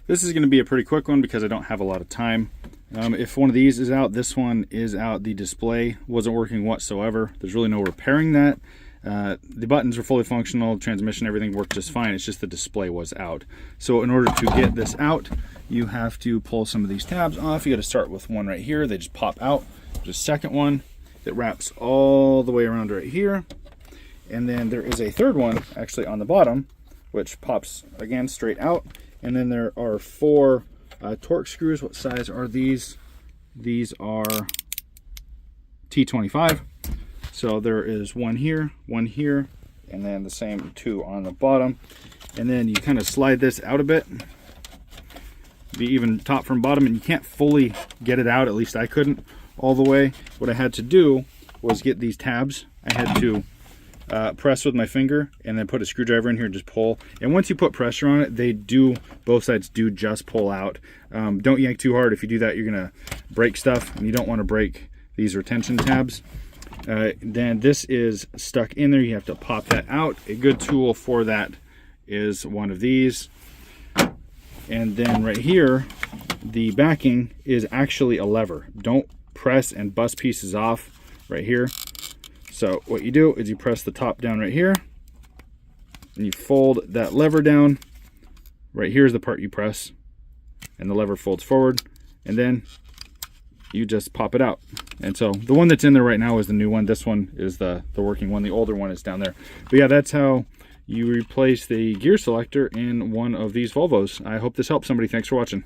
This is going to be a pretty quick one because I don't have a lot of time. If one of these is out, this one is out. The display wasn't working whatsoever. There's really no repairing that. The buttons were fully functional, transmission, everything worked just fine. It's just the display was out. So in order to get this out, you have to pull some of these tabs off. You got to start with one right here. They just pop out. There's a second one that wraps all the way around right here. And then there is a third one actually on the bottom, which pops again straight out. And then there are 4 Torx screws. What size are these? These are T25. So there is one here, and then the same 2 on the bottom. And then you kind of slide this out a bit, be even top from bottom, and you can't fully get it out, at least I couldn't all the way. What I had to do was get these tabs. I had to press with my finger and then put a screwdriver in here and just pull. And once you put pressure on it, they do, both sides do just pull out. Don't yank too hard. If you do that, you're gonna break stuff, and you don't want to break these retention tabs. Then this is stuck in there. You have to pop that out. A good tool for that is one of these. And then right here, the backing is actually a lever. Don't press and bust pieces off right here. So what you do is you press the top down right here, and you fold that lever down. Right here is the part you press, and the lever folds forward, and then you just pop it out. And so the one that's in there right now is the new one. This one is the working one. The older one is down there. But yeah, that's how you replace the gear selector in one of these Volvos. I hope this helps somebody. Thanks for watching.